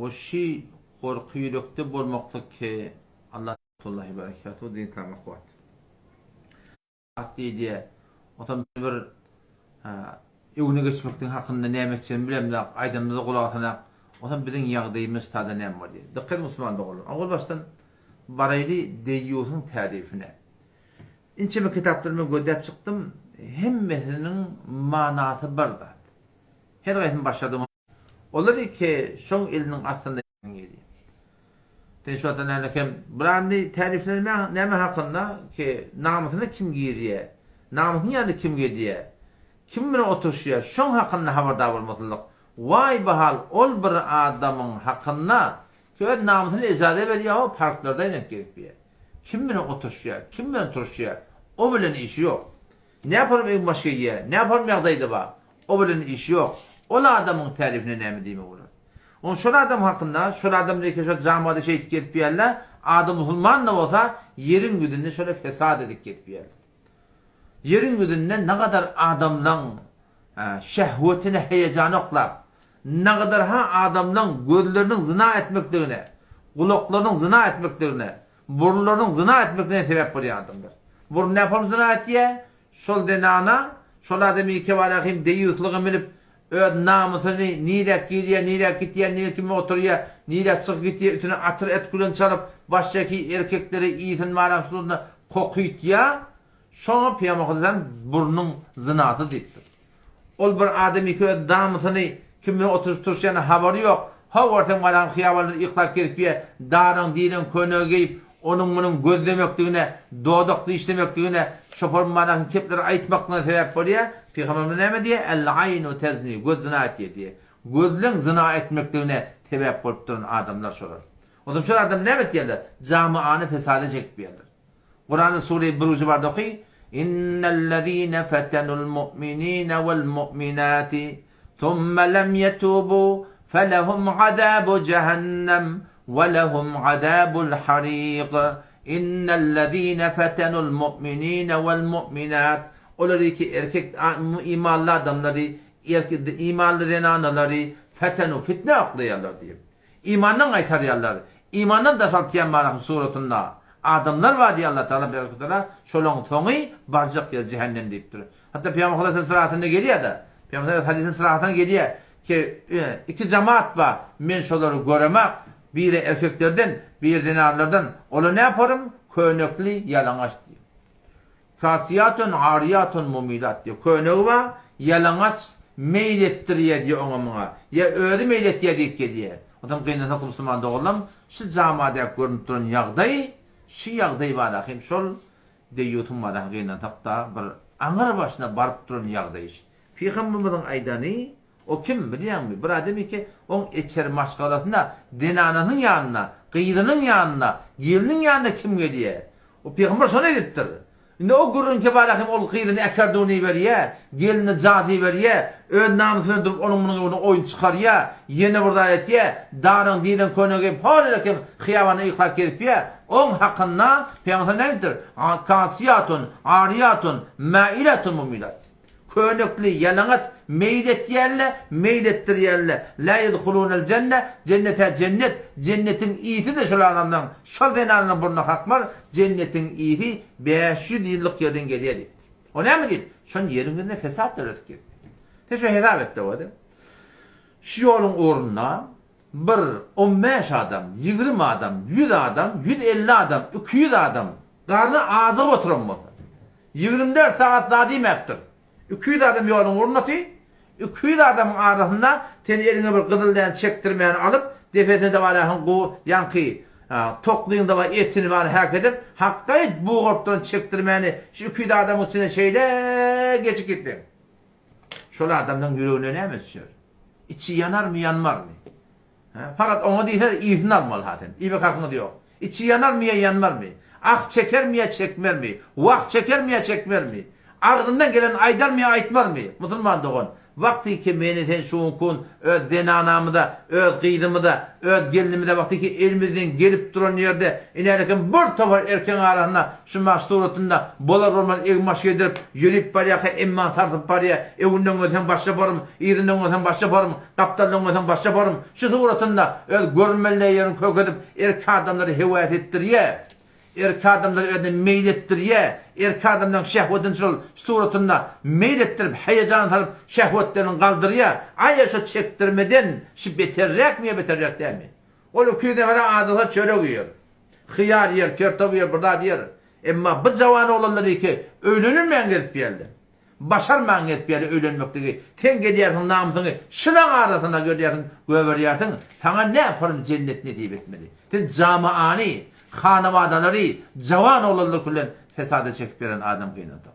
O şi korku yürekte bolmaklık ki Allah Allahi berekatuhu din tamam kuvat. Atti diye otam bir evine geçmekten hakkında ne etmekçen bilem de aydamda kulağına otam bizim yağdayımız tada ne var diye. Dikkat Müslüman da olur. Ağol baştan baraylı deyiyorsun tarifine. İnçeme kitaplarımı gödep çıktım. Hemmesinin manası barda. Her gaysin başladım. Olur ki şoň elinin aslında geliyor. Teşvadan anakem brandi tariflerime näme hakynda ki namusyny kim giydiye? Namusyny ýa-da kim giydiye? Kim bilen oturşýar? Şoň hakynda habardar bolmasylyk. Vay bahal ol bir adamyň hakynda köýet namusyny ejade berýär, parklarda ýenek gelip. Kim bilen oturşýar? Kim bilen turşýar? O bilen işi ýok. Ne yaparım en başka ýe? Ne yaparım ýagdaýda ba? O bilen işi ýok. Ola adamın tarifine näme diýme bolar. On şol adam hakynda, şol adam diýip şol jamada şey etip ýerler, adam musulman da bolsa yerin güdünde şöyle fesat edip getip ýerler. Yerin güdünde ne kadar adamdan şehvetine heyecan oklap, ne kadar adamdan gözlerinin zina etmeklerine, kulaklarının zina etmeklerine, burunlarının zina etmeklerine sebep bolýar adamlar. Burun ne yapalım zina etýär? Şol denana, şol adamy iki barahim deýýutlygy bilip öd namusyny nirek giriye, nirek gitýär, nirek kimi oturýar, nirek çyk gitýär, ütüne atır et gülen çalıp başdaki erkekleri iýitin maraqsızlygyna kokuytýar. Şoňa Peýgamber burnun zinaty diýipdir. Ol bir adamy köýet namusyny kim bilen oturup turşýany habary ýok. Hawartan galan hyýabalary ýyklap gelip ýa, daryň diýen köne geyip onuň munyň gözlemekdigine, dodakly işlemekdigine, şopar maraqyn kepleri aýtmaklygyna sebäp bolýar. Peygamber näme diýär? El-aynu tezni, göz zina etýär. Gözleň zina etmekdigine sebäp bolup duran adamlar şolar. Odam şol adam näme etýärler? Jamiany fesada çekip ýerler. Kur'an-ı Sure 1 barda oky: "İnnellezîne fetenul mu'minîne vel mu'minâti thumma lem yetubu felehum azâbu cehennem ve lehum azâbul harîq." İnnellezîne fetenul mu'minîne vel mu'minât. Olar ki erkek imanlı adamları, erkek imanlı denanları fetenu fitne aklayanlar diye. İmandan aytaryanlar. İmandan da saltiyan maraq suratında adamlar var diye Allah Teala bereketler. Şolong toňy barjak ýa cehennem diýipdir. Hatta Peygamber sallallahu sırahatında gelýär da. Peygamber hadisin sırahatına gelýär ki iki cemaat var. Men şolary göremek, biri erkeklerden, biri denarlardan. Ola ne yaparım? Köynekli yalaňaç diýip. Kasiyatun ariyatun mumilat diyor. Köneği var, yalanaç meylettirýär diyor oňa. Ya öýde meyletýär diýip gelýär. Adam gynata Müslüman doglam, şu jamada görünüp duran ýagdaý, şu ýagdaý bar ahim şol deýýutum bar gynata bir aňyr başyna baryp duran ýagdaý. Peýgamberiň aýdany, o kim bilýärmi? Bir adamy ki, oň eçer maşgalatynda denananyň ýanyna, gyýdynyň ýanyna, geliniň ýanyna kim gelýär? O Peýgamber şonu edipdir. Indi o gurrun ki barahim ol qydyny ekerduni berýär, gelini jazy berýär, öz namusyny durup onuň munyň oýun çykarýar, ýene bir aýtýar, daryň diýden könege paralakem hyýabany ýyklap gelipýär. Oň hakynda Peýgamber nämedir? Kasiyatun, ariyatun, mailatun mumilat. Könekli yalaňaç meyletýärler, meyletdirýärler. La yedhulunal cennet, cennete cennet, cennetin iýiti de şol adamdan, şol denarlyň buruna hakmar, cennetin iýiti 500 ýyllyk ýerden gelýär diýip. O näme diýip? Şoň ýerinde fesat öretdi. Teşe hesap etdi o adam. Şu ýoluň ornuna bir 15 adam, 20 adam, 100 adam, 150 adam, 200 adam garny azyp oturan bolsa. 24 saat daha diýmekdir. 200 adam ýoluň ornaty, 200 adam arasynda ten eline bir gyzyldan çekdirmeni alıp, defetine de barahyn bu ýanky tokluýunda var etini var hak edip, haqqaýt bu gorpdan çekdirmeni şu 200 adam içine şeýle geçip gitdi. Şol adamdan ýüregine näme düşer? İçi yanarmy, yanmarmy? Fakat oňa diýse iýsini almaly hatem. İbe kakynda diýok. İçi yanarmy, yanmarmy? Ak çekermi ýa çekmermi? Wagt çekermi ýa çekmermi? Ağzından gelen aydarmy aýtmarmy? Musulman dogan. Vakti ki meni sen şunkun öz denanamıda, öz gıydımıda, öz gelinimide vakti ki elimizden gelip duran yerde inerken bir topar erken arasına şu maşturatında bolar olman egmaş yedirip yürüyüp bariyaka emman tartıp bariya evinden öten başla barım, irinden öten başla barım, kaptandan öten başla barım şu suratında öz görünmeline yerin kök edip erkek adamları hevayet ettiriye. Erkek adamları öyle meylettiriye, erkek adamdan şehvetin suratında meylettirip, heyecanı tarıp şehvetlerini kaldırıya, aya şu çektirmeden, şu beterrek mi değil mi? Olu köyde veren adeta çöre uyuyor. Hıyar yer, körtov yer, burada diyor. Ama bu cavanı olanları ki, öylünün gelip yerli. Başarman gelip yerli öylünmekteki. Sen gidiyorsun namusunu, şınan arasına görüyorsun, görüyorsun. Sana ne yaparım cennet ne deyip etmeli? Sen camiani, hanımadaları, cavan olanlar kullan fesada çekip veren adam kıynadı.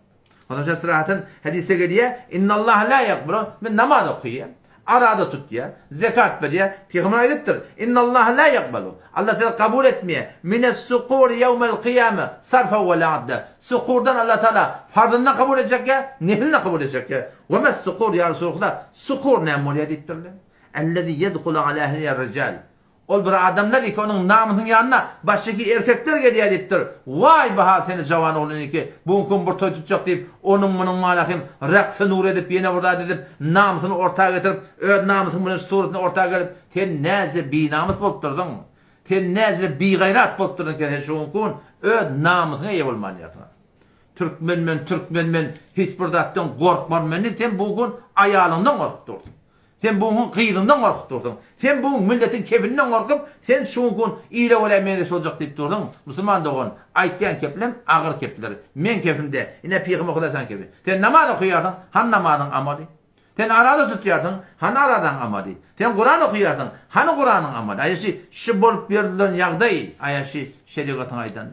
Ondan sonra sırahatın hadise geliyor. İnnallah la yakburu. Ben namaz okuyor. Arada tut diye. Zekat ver diye. Peygamber ayettir. İnnallah la yakbalu. Allah Teala kabul etmeye. Mines sukur yevmel kıyame. Sarfa ve la adda. Sukurdan Allah Teala fardından kabul edecek ya. Nehlinden kabul edecek ya. Ve mes sukur ya Resulullah. Sukur ne emul yedittirler. Ellezi yedhulu ala ehliye rical. Ol bir adamlar ki onun namının yanına baştaki erkekler geliyor deyiptir. Vay baha seni cavan olun ki bugün bir toy tutacak deyip onun bunun malakim raksı nur edip yine burada edip namusunu ortaya getirip öd namusunu bunun suretini ortaya getirip sen nezre bi namus bolup durdun. Sen nezre bi gayrat bolup durdun ki şu gün öd namusuna ev olman yapar. Türkmenmen hiç buradan korkmam men sen bugün ayalından korkup durdun. Sen bugün kıyığından korkup durdun. Sen bugün milletin kefinden korkup sen şu gün iyile olamayız olacak deyip durdun. Müslüman doğun. Aytyan keplem ağır kepler. Men kefimde. Yine peygamber okudasan kefi. Sen namaz okuyardın. Han namazın amali. Sen arada tutuyardın. Han aradan amali. Sen Kur'an okuyardın. Han Kur'an'ın amali. Ayaşı şu bolup verdilen yağday. Ayaşı şeriatın aydan.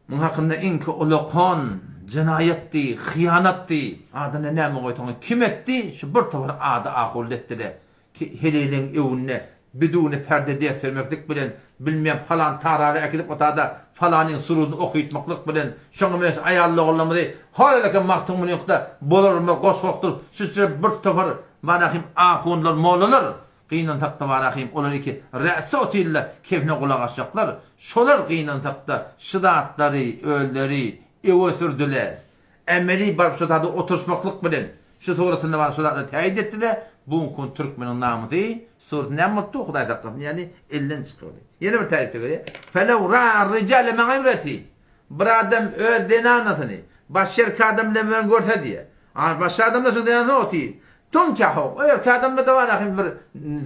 Bunun hakkında inki ulukon. Cinayetti, hıyanatti, adına ne mi koyduğunu kim etti? Şu bir tavır adı akıl etti de ki helilin evine biduni perde diye vermeklik bilen bilmeyen falan tararı ekidip otada falanın surunu okuyutmaklık bilen şunu mes ayarlı olamı değil. Halaka maktumun yokta bolur mu koşkoktur. Şu bir tavır manahim akınlar moğlular. Kıyınan takta varahim olur ki re'si otuyla kefne kulak açacaklar. Şolar kıyınan takta şıdaatları, ölleri, ev sürdüler. Emeli barıp şutada oturuşmaklık bilen şu suratında var şutada teyit ettiler. Bugün Türkmenin namıdı surat ne mutlu Huday takkasın yani elden çıkıyor. Yeni bir tarifte göre. Felev ra'ar ricale me'ayreti. Bir adam öz denanatını başşer kademle ben görse diye. Başşer adamla şu denanatını oti. Tunkahu. Eğer kademle de var akim bir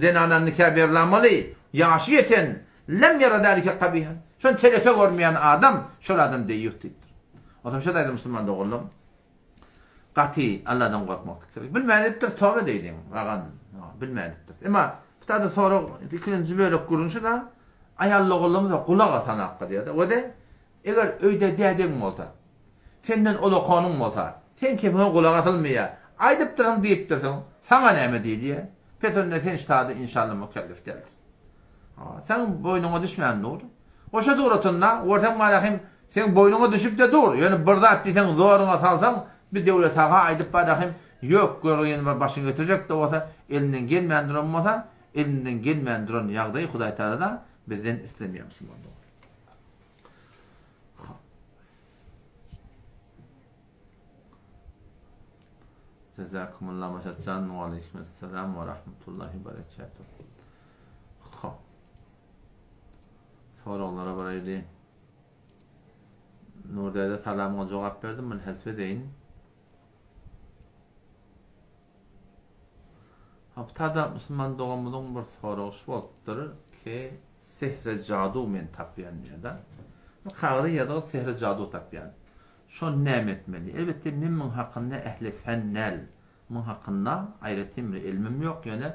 denanatını nikah verilenmeli. Yaşiyeten lem yara dalike kabihan. Şun telefe görmeyen adam şol adam deyuh deyip. Adam şu da Müslüman da oğlum. Qati Allah'dan korkmak gerek. Bilmediktir tövbe deydim. Ağan bilmediktir. Ama bir tane sonra ikinci böyle kurunuşu da ayallı oğlumuz da kulak atan hakkı diyor. O da eğer öyde dedin olsa, senden olu konum olsa, sen kefine kulak atılmaya, aydıp durun deyip dursun, sana ne mi değil diye. Petrolüne sen iştahı inşallah mükellef derdir. Sen boynuna düşmeyen ne olur? O şu doğrultunda, ortam malahim sen boynuna düşüp de dur. Yani burada attıysan zoruna salsan bir devlet ağa aydıp badakım yok görüyen var başını götürecek de olsa elinden gelmeyen durum olsa elinden gelmeyen durum yağdayı Huday Teala da bizden istemiyor Müslüman olur. Cezakumullah maşatcan ve aleykümselam ve rahmetullahi ve berekatuhu. Sonra onlara baraydı. Nur'da talabıma cevap verdim. Ben hasbedeyin. Haftada Müslüman doğumudun bir soruş bolupdur ki sehre cadu men tapyan ya da qağdı ya da sehre cadu tapyan. Şo nem etmeli. Elbette men hakkında ehli fennel men hakkında ayretim ilmim yok yani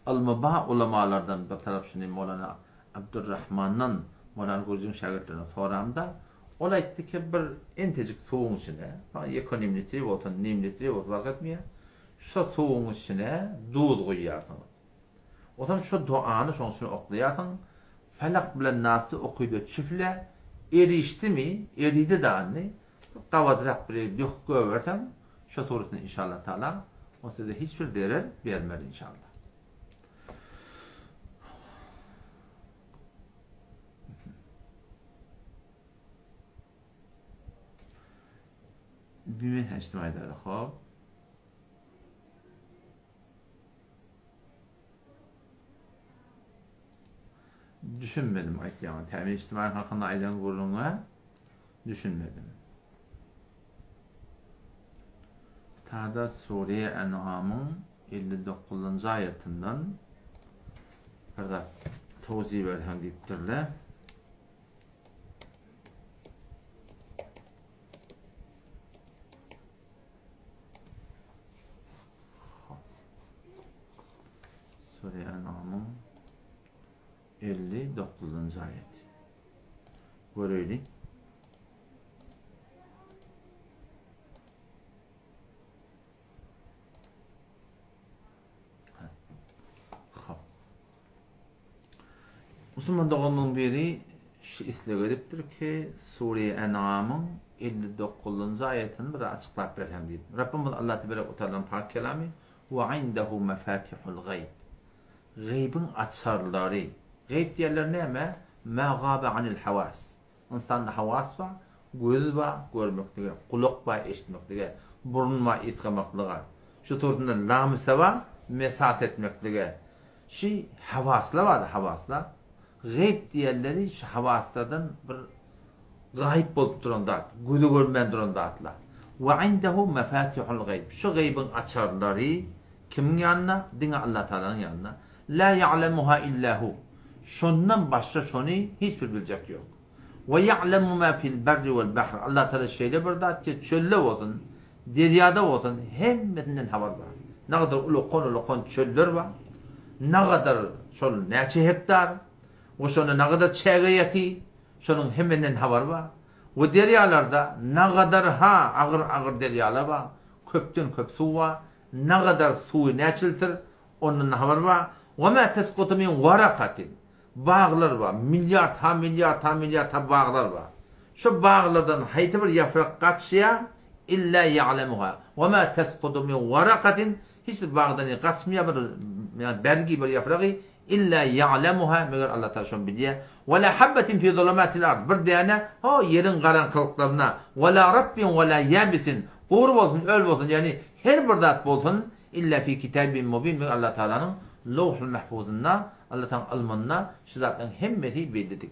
al-mubah ulamalardan bir taraf şunu Mevlana Abdurrahman'dan Mevlana Gurcun şagirdlerine soramda ola etdi ki bir entecik soğuğun içine ekonomisi olsun, nimlisi olsun fark etmiyor. Şu soğuğun içine dud koyarsınız. O zaman şu duanı şonsunu okuyarsın. Felak bilen Nas'ı okuydu çiftle erişti mi? Eriydi de anne. Kavadırak bir yok göversen şu suretini inşallah Teala o size hiçbir değer vermez inşallah. Bir ictimai daire xo'p. Düşünmedim aytýan. Tämin ictimai hakynda aýdan gurulňa düşünmedim. Tada Suriye En'am'ın 59. ayetinden burada tawzih berýän diýipdirler. Suriye En'am'ın 59. ayet. Göreylik. Müslüman doğanın biri isleg edipdir ki Suriye En'am'ın 59. ayetini bir açıklap berýän diýip. Rabbimiz Allah tebaraka ve teala pak kelami ve indehu mefatihul gayb. Gaybın açarları. Gayb diýerler näme? Ma gabe anil hawas. İnsanda hawas var, göz var, görmekdige, kulak var, eşitmekdige, burun var, isgamaklyga. Şu turda lamsa var, mesas etmekdige. Şi havasla var, havasla. Gayb diýerleri şu havaslardan bir gayb bolup duranda, gözü görmän durandatlar. Ve indehu mefatihul gayb. Şu gaybın açarları kimin yanına? Dine Allah Teala'nın yanına. La ya'lemuha illahu. Şondan başka şonu hiçbir bilecek yok. Ve ya'lemu ma fil berri vel bahr. Allah Teala şeýle birdat ki çölle bolsun, deryada bolsun, hemmetinden habar var. Ne kadar ulukon çöller var. Ne kadar şol näçe hektar, o şonu ne kadar çäge şonun hemmetinden habar var. O deryalarda ne kadar ağır deryalar var. Köpten köp su var. Ne kadar suyu näçiltir, onun haber var. Ve ma tesqutu min waraqatin. Bağlar var. Milyar bağlar var. Şu bağlardan haýty bir ýafrak gaçýa illa ya'lemuha. Ve ma tesqutu min waraqatin. Hiç bir bağdan gaçmaya bir yani bergi bir ýafragy illa ya'lemuha. Meger Allah Taala şonu bilýär. Ve la habbatin fi zulumatil ard. Bir däne ha yerin garankylyklarına ve la rabbin ve la yabisin. Gowru bolsun, öl bolsun, yani her bir zat bolsun illa fi kitabin mubin. Allah Taala'nın Lawhul Mahfuzunda, Allah Teala almanna şu zatların hemmeti bellidir.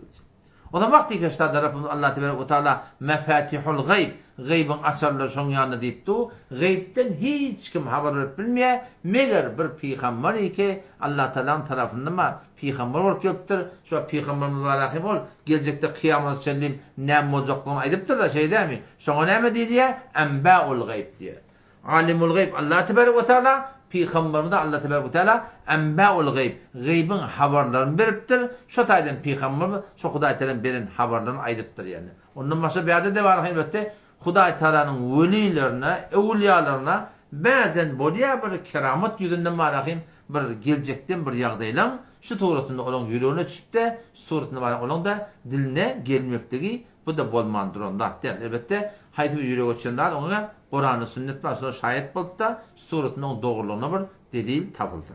O da vakti ki işte Rabbimiz Allah Teala mefatihul gayb, gaybın asarları şoň ýanynda diýipdi. Gaybden hiç kim habar bilmeýär, meger bir peýgamber iki Allah Teala'nın tarafından ma peýgamber bolup gelipdir. Şu peýgamber mübarek bol, gelecekde kıyamet şenlim näme boljaklygyny aýdypdyr da şeýdämi? Şoňa näme diýýär? Enba'ul gayb diýär. Alimul gayb Allah Teala Peygamberimiz Allah Tebaraka ve Teala enba'ul gayb. Gaybın habarlarını beripdir. Şu taýdan Peygamber şu Hudaý Teala'nın beren habarlaryny aýdypdyr yani. Ondan başga berde de bar elbetde Hudaý Teala'nın welilerine, ewliýalaryna bazen bolýar bir keramet ýüzünden barahim bir geljekden bir ýagdaýlar şu turatynda olaň ýüregine çypdy, suratynda bar olaň da diline gelmektigi bu da bolmandyranda. Elbetde haýdy bir ýürege çynda oňa Kur'an-ı sünnet var, sonra şayet bolup da suratının doğruluğuna bir delil tapıldı.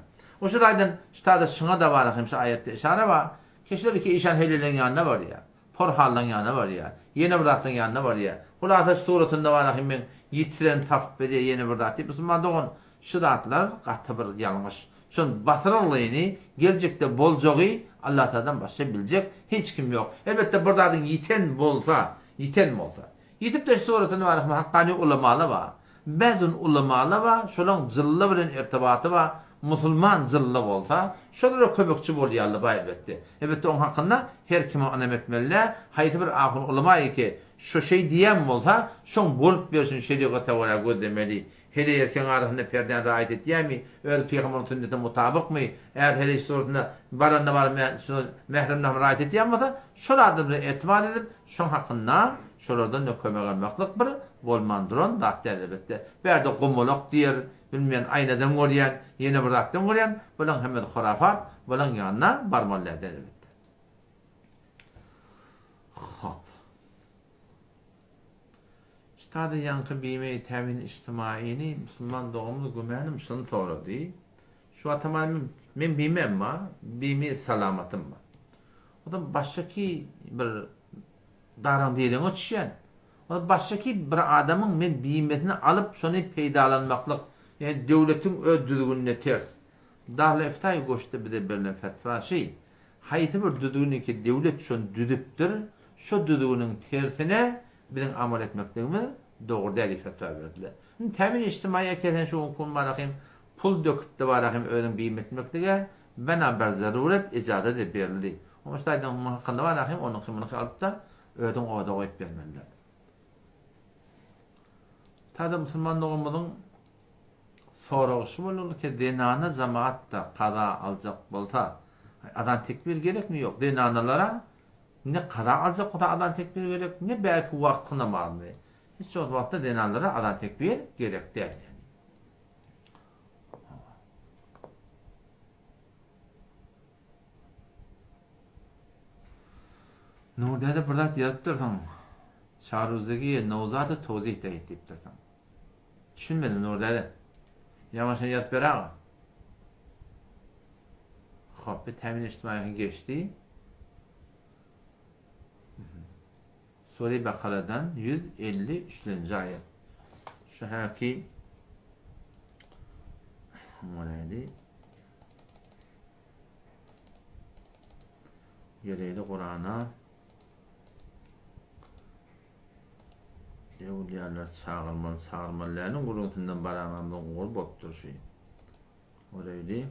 O şu aydan ştada şuna da var hemşe ayette işare var. Kişiler ki işan hellerin yanına var ya. Porhallan yanına var ya. Yeni bıraktığın yanına var ya. Hulasa suratında var hemen yitiren tap beriye yeni bıraktı. Müslüman doğun şu datlar qatı bir yanlış. Şun batırıllığını gelecekte boljogy Allah Teala'dan başka bilecek hiç kim yok. Elbette buradan yiten bolsa. Yitip de suratını var, hakkani ulamalar var. Bazı ulamalar var, şolan zıllı bilen irtibatı var. Musulman zıllı bolsa, şolara kömekçi bolýarly ba elbetde. Elbetde onun hakkında her kime anam etmeliler. Haýty bir ahun ulama ki, şu şey diyen bolsa, şoň bolup bersin şeriýata tawara gözlemeli. Hele erken arasında perden raýat etýärmi? Öyle Peygamberin sünnetine mutabık mı? Eğer hele suratında baranda var şunu mehremden raýat etýärmi? Şolardan etmad edip, şoň hakkında şolardan da kömek almaklyk bir bolmandyran dat elbetde. Berde gomolok diýer, bilmeýän aýnadan görýän, ýene bir zatdan görýän, bolan hemme hurafat, bolan ýanyna barmalar elbetde. Üstad-ı yankı bime-i temin içtimaini Müslüman doğumlu gümenim şunu toğradı. Şu atamal men bilmem ma, bimi salamatım ma. O da baştaki bir daran diyelim o çişen. O da baştaki bir adamın men bimetini alıp şunu peydalanmaklık. Yani devletin ödülgününe ters. Darla iftayı koştu bir de birine fetva şey. Hayti bir düdüğünü ki devlet şunu düdüptür. Şu düdüğünün tersine bizim amal etmekliğimiz doğru değil fetva verdiler. Temin içtimaiye kesen şu okun barakayım. Pul döküp de barakayım ödün biyim etmekliğe. Beraber zaruret icazı da verildi. O müstahiden hakkında barakayım onun kımını alıp da ödün oda koyup vermeliler. Tadı Müslüman doğumuzun soruğusu bulur ki dinanı cemaatta kada alacak bolsa adan tekbir gerek mi yok? Dinanılara ne kada alacak o da adan tekbir gerek ne belki vaktine marlı. Hiç o vakitte dinanılara adan tekbir gerek değil. Nurda burada yazıp dursan Şaruz'daki Nevzat-ı Tozih de deyip dursan. Düşünmedim Nurda. Yavaşça yazıp beraber. Hop, bir temin içtimaiye geçti. Sure-i Bakara'dan 153. ayet. Şu haki Mulayli Geleyli Kur'an'a Evliyalar çağırmalarının guruntundan baranandan uğur boptur şey. Orayli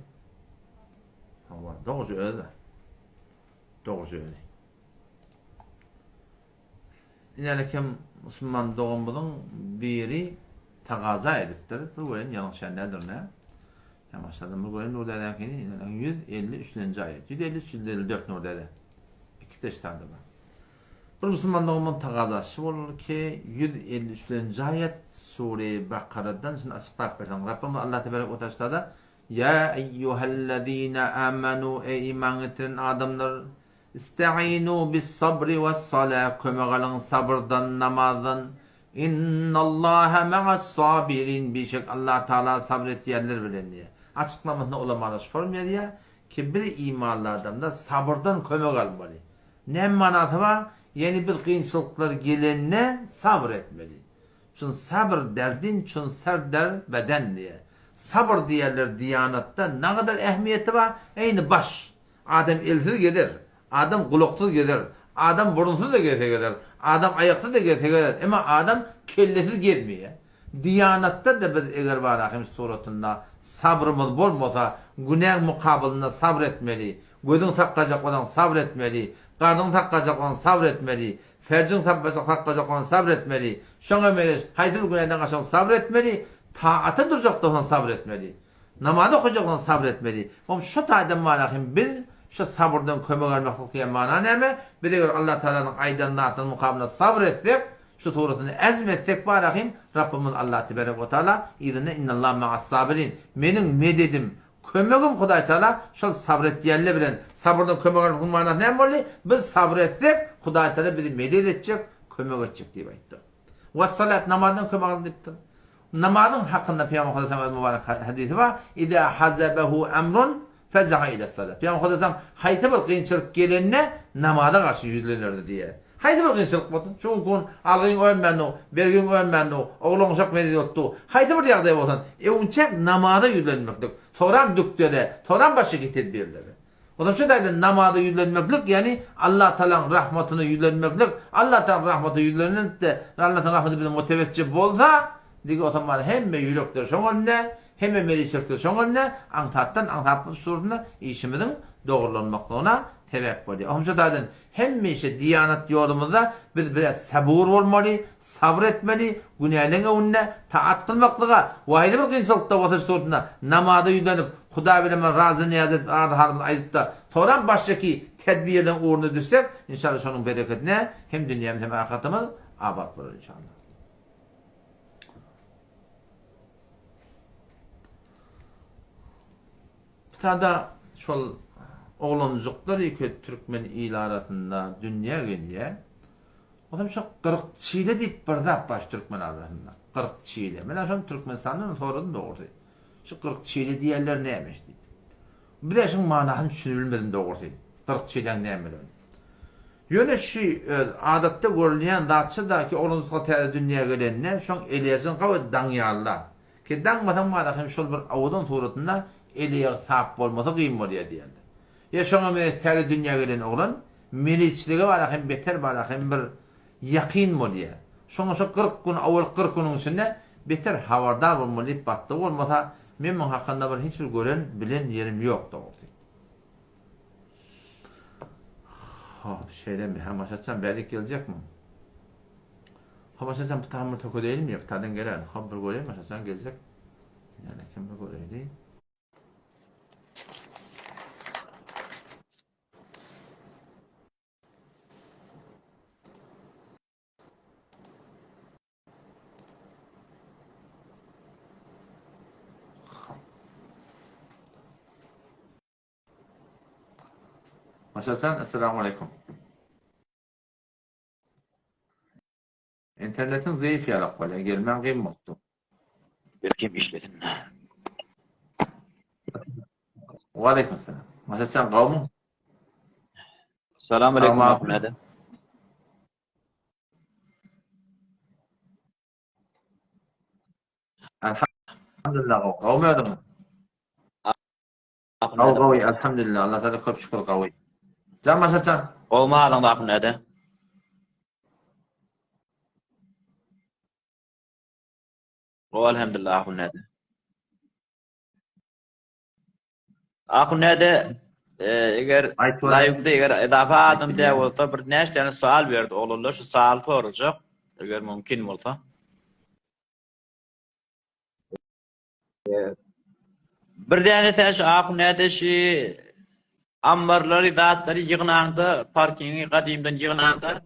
hava doğru öyle. Doğru öyle. İnelekem Müslüman doğumuzun biri takaza ediptir. Bu gören yanlış nedir ne? Yamaçladım bu gören orada derken 153. ayet. 153-154 orada da. İki de iştardı var. Bu Müslüman doğumun takazası olur ki 153. ayet Sure-i Bakara'dan şimdi açıklayıp versen. Rabbimiz Allah Tebarek ve Teala ya eyyühellezine amenu ey iman etiren adamlar İsta'inu bis sabri ve salah kömek alın sabırdan namazdan innallaha ma'as sabirin bişek Allah Teala sabrettiyenler bilen diye. Açıklamasında olamalı sormuyor diye ki bir imanlı adamda sabırdan kömek almalı. Ne manatı var? Yeni bir kıyınçılıklar gelenine sabretmeli. Çünkü sabır derdin, çünkü der beden diye. Sabır diyorlar diyanatta ne kadar ehemmiyeti var? Aynı baş. Adam elsiz gelir. Adam kuluksuz gelir. Adam burunsuz da gelir. Adam ayaksız da gelir. Ama adam kellesiz gelmiyor. Diyanatta da biz eğer Barahim suratında sabrımız bolmasa günah mukabilinde sabretmeli. Gözün takkacak olan sabretmeli. Karnın takkacak olan sabretmeli. Fercin takkacak olan sabretmeli. Şuna meliş hayır günahdan kaçan sabretmeli. Taata duracak olan sabretmeli. Namazı okuyacak olan sabretmeli. Ama şu taydın Barahim biz şu sabırdan kömek almaklık diye mana neme? Bir de Allah Teala'nın aydınlatının mukabilinde sabrettik. Şu tuğratını ezmettik Barahim. Rabbimiz Allah Tebarek ve Teala idine innallahu ma'as sabirin. Benim mededim, kömegim Huday Teala şu sabret diyenle bilen sabırdan kömek almaklık mana neme oldu? Biz sabrettik. Huday Teala bizi meded edecek, kömek edecek diye aytdı. Ve salat namazdan kömek aldıktır. Namazın hakkında Peygamber Aleyhisselam mübarek hadisi var. İza hazabehu emrun fez'a ile salat. Peygamber Aleyhisselam hayta bir kıyınçılık gelenine namaza karşı yüzlenirdi diye. Hayta bir kıyınçılık oldu. Çünkü kun algın ölmenli, bergin ölmenli, oğlun uşak mediyottu. Hayta bir yağday olsan, unçak namaza yüzlenmeklik. Toran düktede, toran başı tedbirleri. O zaman şu daydı namaza yüzlenmeklik yani Allah Teala'nın rahmetine yüzlenmeklik. Allah Teala'nın rahmetine yüzlenip de Allah Teala'nın rahmetine bize motiveççi bolsa digi o zaman hem yürekler şoğunne hem melişekler şoğunne antattan suruna işimizin doğrulanmaklığına sebep oluyor. Onun için zaten hem işte diyanet yolumuzda biz biraz sabır olmalı, sabretmeli, günahlarına önüne taat kılmaklığa, vahide bir kıyınçılıkta vatandaş sorduğunda namazda yüzlenip Huda bileme razı niyaz edip arada ayıp da sonra baştaki tedbirden uğruna düşsek inşallah şunun bereketine hem dünyamız hem ahiretimiz abat olur inşallah. Bir tane da şol oğlancıklar iki Türkmen il arasında dünya geliye Adam şu 40 Çile deyip bir zap baş Türkmen arasında. 40 Çile. Men şu Türkmenistan'dan sorun doğru. Şu 40 Çile diýerler nämiş diýip. Bir de şun manasyny düşünüp bilmedim doğru. 40 Çileň näme? Ýöne şu adatda görülýän zatçı da ki olunuzga täze dünýäge gelenne şoň elýäsin gawy daňýarlar. Ki daňmadan manasyny şol bir awdan suratynda elýär sap bolmasa gym bolýar diýerler. Ya şoňa men täze dünýäge gelen oglan militslige bar hem beter bar hem bir ýakyn bolýar. Şoňa şu 40 gün awal 40 güniň içinde beter hawardar bolmaly batdy bolmasa men muň hakynda bir hiç bir gören bilen ýerim ýok doğru. Şeyden mi? Hamaşatcan belki gelecek mi? Hamaşatcan bir tahammül toku değil mi? Bir tadan gelir. Haber göreyim mi? Hamaşatcan gelecek. Yani kim bir göreyim? Hamaşatcan, esselamu aleyküm. İnternetin zayıf yarak var. Gelmen kıymetli. Belki işledin. Ve aleyküm selam. Hamaşatcan kavmu? Selamun aleyküm Ahmet'e. Elhamdülillah. Kavmu adamı. Kavi, elhamdülillah. Allah Teala çok şükür kavi. Can Hamaşatcan. Kavmu adam da Ahmet'e. O elhamdülillah Ahmet'e. Ahmet'e eğer live'da eğer edafa adam diye olsa bir neçe sual verdi oğlunlar şu sual soracak eğer mümkün olsa. Bir tane taş Ahmet'e şu ambarları dağıtları yığınağında parkingi kadimden yığınağında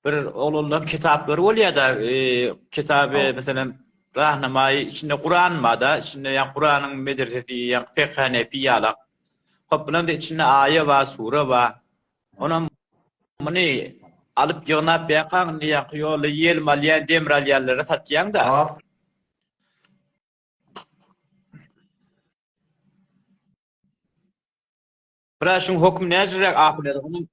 bir oğlunlar kitapları oluyor da kitabı mesela rahnamayı içinde Kur'an var da içinde ya Kur'an'ın medresesi ya fıkh hanefi alak. Kapının da içinde ayet var, sure var. Ona bunu alıp yığınap yakan ne yakıyor yel malya demral yerlere satyan da. Bıraşın hüküm nezrek ahlet onun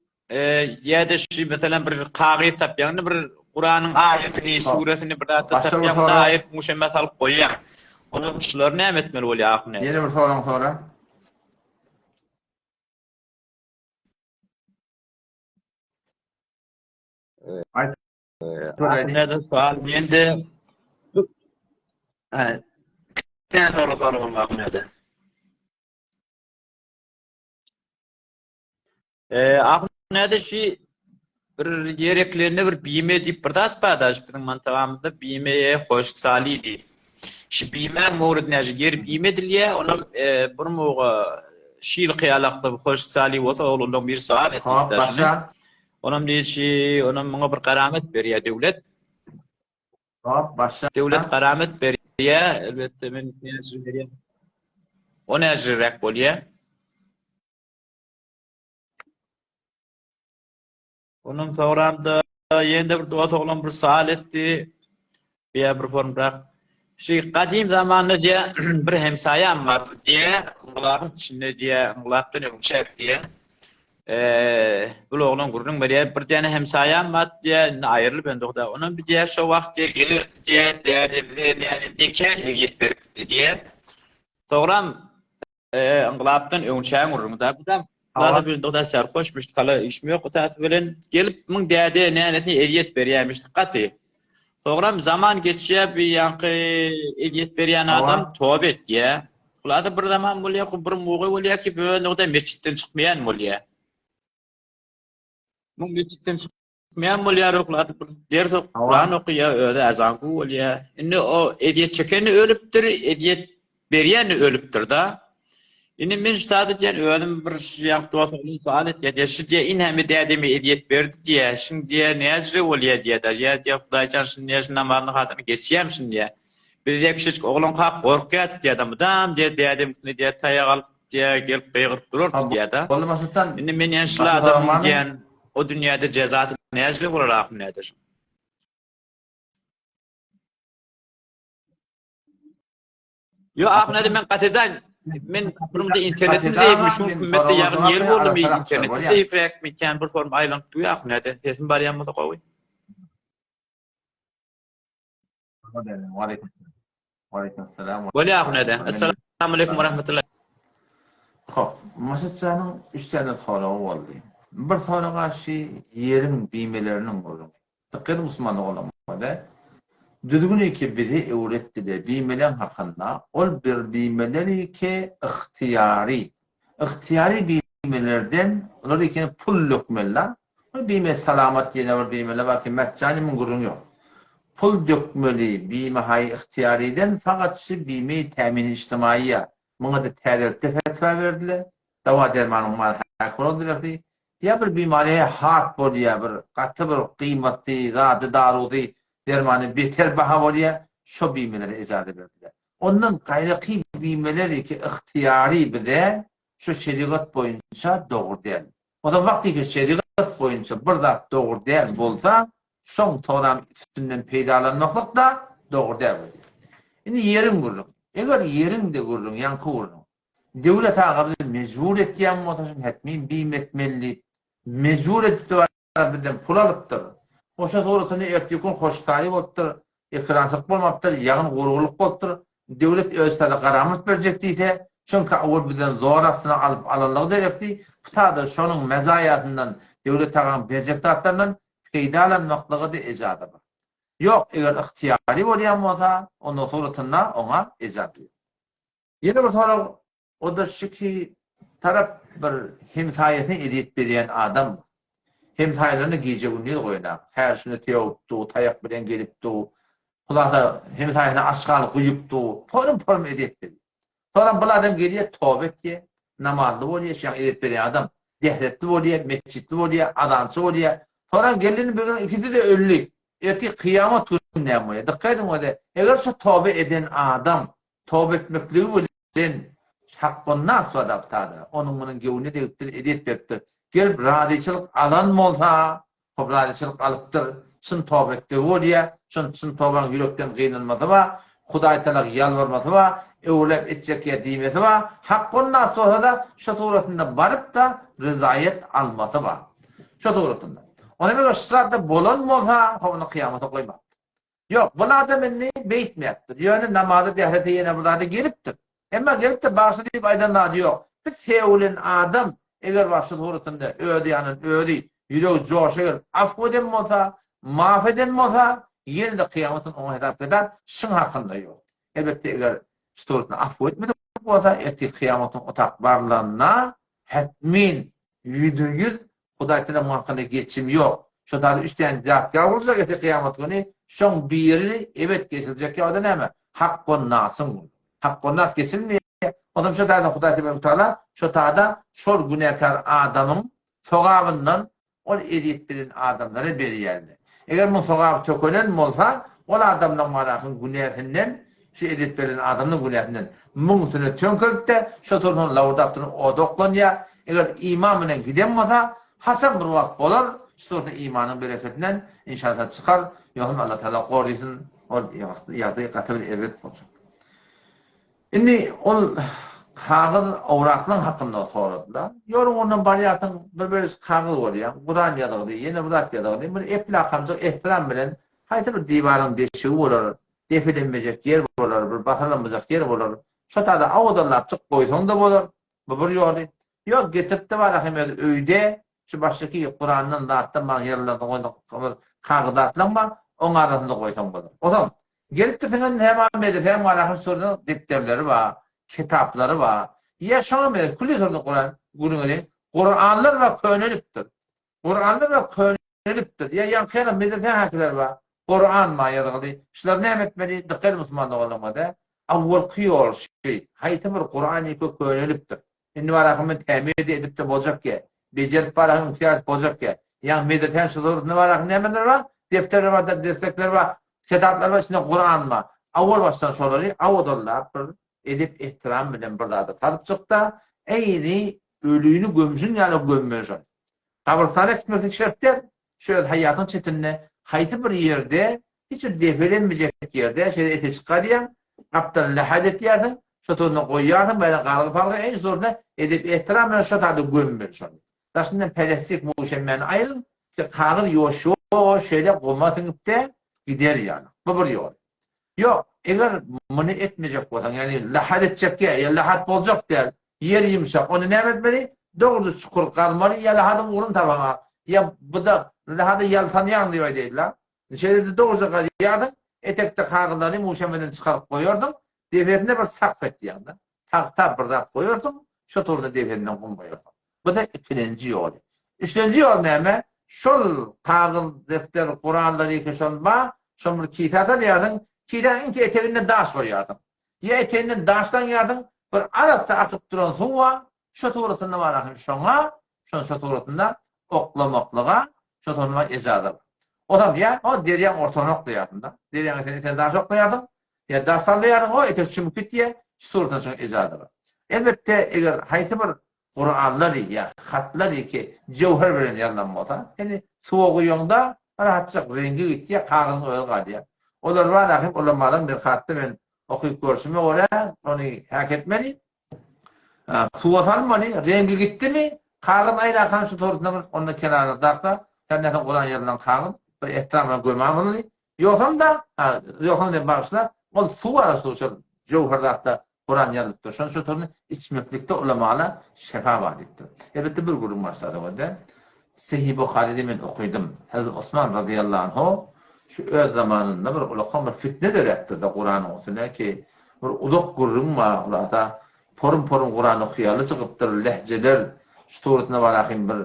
ya da şu mesela bir kağıt tapyan bir Kur'an'ın ayetini suresini bir tapyan da ayet müşemmel koyan. Onun şular ne etmeli oluyor ahlet. Yeni bir soran sonra. Ahmet'e sual endi ne soru Ahmet'e. Ahmet'e şu bir gereklerine bir bime deyip bir datpada bizim mantığımızda bimeye hoşluk saliydi. Şu bime mevrid nece ger bime diliye onun bir muğa şiil kıyalakta hoşluk saliy olsa oğlundan bir sual etti. Başka? Onun değil ki onun bana bir karamet veriyor devlet. Başka? Devlet karamet veriyor. Elbette ben nezir veriyor. O nezir rek boluyor. Onun programda yende bir dua toğlan bir sual etti. Bir form bırak. Şu kadim zamanında diye bir hemsayem vardı diye. Onların içinde diye, onlardan ömçek diye. Bu oğlan gururun bir tane hemsayem var diye ayrılıp ben de onun bir diye şu vakit diye gelirdi diye yani diken gitberdi diye. Toğram onlardan ömçeğin gururun da bu da Bana bir de serhoşmuş kala işmi yok bilen gelip mın dede nenetini ediyet berýärmiş qatı. Soňra zaman geçýär bir ýanky ediyet berýän adam tövbe etdi. Ulada bir zaman bolýar, bir mugy bolýar ki böyle da meçitten çykmaýan bolýar. Mın meçitten çykmaýan bolýar ulada bir derdi Kur'an okuýar, öde azan bolýar. Indi o ediyet çekeni ölüpdir, ediyet berýän ölüpdir da. Yine men ştadı diyen öğrenim bir ýak duasını sual etdi. Şu diye in hem dädemi ediyet berdi diye. Şin diye nezri bolýar diye da. Ya diye Hudaýçan şun nezri namazyny hatyny geçýär şun diye. Bir de kişi oğlan kap korkýar diye adamdan diye dädem ne diye taýak alyp diye gelip beýgyryp durur diye da. Indi men ýanşyladım diyen o dünýäde cezat näçe bolar nädir? Yo ahmedi men qatedan men burunda internetim zeyipmi şu hükümette ýagyn yer boldy internetim zeyifrek miken bir form aýlanıp duýak näde sesim bar ýanmada gowy. Aleyküm selam. Boli ahmedi. Assalamu alaykum we rahmatullah. Hop, Maşatçanın 3 tane sorağı oldu. Bir sorağa yerin bimelerinin oldu. Tıkkır Müslüman olamadı. Düzgün ki bizi öğretti de bimelen hakkında ol bir bimeleri ki ihtiyari. İhtiyari bimelerden onlar ikini pul dökmeli. O bime salamat diye bir bimele var ki meccani min gurun yok. Pul dökmeli bime hay ihtiyariden fakat şu bime temin içtimaiye. Buna da tədəltdə fətva verdiler. Dava dermanın var hak oldular di. Ya bir bimariye hak bol ya bir qatı bir qiymatli, zadı darudi dermanı beter baha bol ya şu bimeleri icazə verdiler. Ondan qaylıqi bimeleri ki ihtiyari bide şu şeriat boyunca doğru değil. O da vakti ki şeriat boyunca burada doğru değil bolsa şoň toram üstünden peydalanmaklık da doğru değil. Şimdi yerim vurur. Eger yerin de gurrun, yankı gurrun. Devlet ağabey mecbur etdiyen motaşın hetmin bim etmeli. Mecbur etdi bizden pul alıptır. Oşa doğrusunu etdikun hoş talip oluptır. Ekransık bolmaptır, yağın guruluk boluptır. Devlet öz tadı qaramat berjek diýdi. Çünkü awul bizden zor aslına alıp alanlygy derepdi. Tada şonun mezayatından devlet ağam berjek tatlarından peýdalanmaklygy da ejada bar. Yok, eğer ihtiyari bolýan bolsa, ondan soratynda ona ejat eder. Yine bir soru o da şu ki tarap bir hemsaýasyna edip berýän adam. Hemsaýalaryny gije günni goýnak. Her şunu teýopdy, taýak bilen gelipdi. Hulasa hemsaýasyna aşgaly guýupdy. Porum edip berdi. Sonra bu adam gelýär tövbe etdi. Namazly bolýar, şeň edip berýän adam. Dehretli bolýar, meçhitli bolýar, adançy bolýar. Sonra gelini bugün ikisi de öllük. Erti kıyamet günü näme? Dikkat edin öde. Eger şu tövbe eden adam tövbe etmekligi bilen hakkın nas vadaptada. Onun bunun gevni de edip beripdir. Gelip radyçylyk alan bolsa, hop radyçylyk alypdyr. Şun tövbe etdi bolýar. Şun tövbeň yürekden gynanmady we Hudaý Taala ýalvarmady we öwlep etjek ýa diýmesi we hakkın nas da şu suratynda baryp da rızayet almasy we. Şu suratynda ona göre şartda bolan bolsa, onu kıyamata koymak. Yok, bu adam inni beytmeyaptır. Yani namazı dehrete yine burada geliptir. Ama gelip de başlı deyip aydanladı yok. Bir sevulen adam, eğer başlı doğrultunda ödü yanın ödü, yüreği coşur, affeden olsa, mahveden olsa, yine de kıyametin onu hedef eder, şın hakkında yok. Elbette eğer şu doğrultunda affetmedik olsa, eti kıyametin otak varlığına, hetmin, %100 Hudaý Taala hakkında geçim yok. Şu tarzda 3 tane diyatgar olacak eti kıyamet günü. Şoň biri evet geçilecek ya da näme? Hakkın nasın. Hakkın nas geçilmeýär. Adam şu tarzda Hudaý Taala şu tarzda şol günäkar adamın sogabyndan ol edip bilen adamlara berýärdi. Eger bu sogab tökelen bolsa, ol adamdan marasyn günäsinden şu edip bilen adamyň günäsinden muňsyny tönkölde şu torun lawdapdyr o doklanýar. Eger iman bilen giden bolsa hasan bir wagt bolar, şuturda imanın bereketinden inşallah çıkar. Yohum Allah Teala qorusun, ol ýagdaý gatyr evet bolsun. Indi ol kağız awraklaryň hakynda soradylar. Yorum ondan barýatyn bir kağız bolýar. Guran ýadygy, ýene bir zat ýadygy, bir epli akamjyk ehtiram bilen haýta bir diýbaryň deşigi bolar, defilenmejek ýer bolar, bir basalanmajak ýer bolar. Şu taýda awdalap çyk goýsaň da bolar. Bu bir ýoly. Ýok getipdi bar ahmet öýde şu başdaki Kur'an'dan dağıttım bana yerlerde koyduk kağıdatlanma onun arasında koysam budur. O zaman gelip de senin hem edip hem alakın sorduğun defterleri var, kitapları var. Yaşanım edip kulli sorduğun Kur'anlar ve köneliptir. Kur'anlar ve köneliptir. Ya yankıyla medresen hakiler var. Kur'an ma yadıgıdı. Şunlar ne etmeli? Dikkat Müslümanlığı olamadı. Avval kıyol şey. Hayta bir Kur'an'ı köneliptir. Şimdi var akımın temir edip de bolacak ki. Becerip barahın fiyat bolacak ki. Yani medresen şudur ne var akımın nemeler var? Defterler var, destekler var. Kitaplar var. Şimdi Kur'an var. Avval baştan soruları avdollar edip ihtiram bilen bir da tarıp çıktı. Eyni ölüğünü gömsün yani gömmüyorsun. Kabristana gitmek şart değil. şöyle hayatın çetinine hayti bir yerde hiç defelenmeyecek yerde şey ete çıkarıyan kaptan lahadet yerden şotoruna koyardın böyle qarğı parğı en zorunda edip ehtiramla şotada gömmür şonu. Daşından pelestik bu şemmen ayrıl ki qağıl yoşu şeyle qomatın de gider yani. Bu bir yol. Yok, eğer bunu etmeyecek olsan yani lahat edecek ya lahat olacak der. Yer yumuşak. Onu ne etmeli? Doğru çukur kalmalı ya lahadın urun tabana. Ya bu da lahadı yaltanayan diyor deydiler. Şeyde de doğru kalıyordun. Etekte kağıtları muşemeden çıkarıp koyuyordun. Deferine bir sakf etti yanında. Tahta bir da koyuyordun. Şotorda deferinden koyuyordun. Bu da ikinci yol. Üçüncü yol ne? Şol kağıt, defter, Kur'anları yıkışan ba, şol bir kitata diyordun. Ki'den ki eteğinden daş koyardın. Ya eteğinden daştan yardın, bir Arap'ta asıp duran suva, şu tuğratında var ahim şona, şu tuğratında oklamaklığa, şu tuğratında ezadır. O da ya, o deryan ortadan oklayardın da. Deryan eteğinden daş oklayardın, ya daşlarla yardın, o etek çümüküt diye, şu tuğratında şuna ezadır. Elbette, eğer hayti bir Kur'anları ya, hatları ki, cevher veren yanlanmada, yani soğuğu yonda, rahatçak rengi gitti ya, kağıdın oyu kaldı ya. Olar var ahim ulamaların bir hattı ben okuyup görsüme oraya onu hak etmeli. Suvat almalı, rengi gitti mi? Kağın ayrı akan şu torutuna bir onun kenarına dağda. Cennetin Kur'an yerinden kağın bir ehtiramla koymamalı. Yoksam da bağışlar. O su var su cevherda hatta Kur'an yerinde dursun. Şu torunu içmeklikte ulamalı şefa vaat etti. Elbette bir grup başladı orada. Sahih Buhari'de men okudum. Hazret Osman radıyallahu anhu şu öz zamanında bir ulaqam bir fitne döretdi de Kur'an olsun ki bir ulaq gurrun var ulata porum Kur'an okuyalı çıkıptır lehceler şu tuğrutuna barakin bir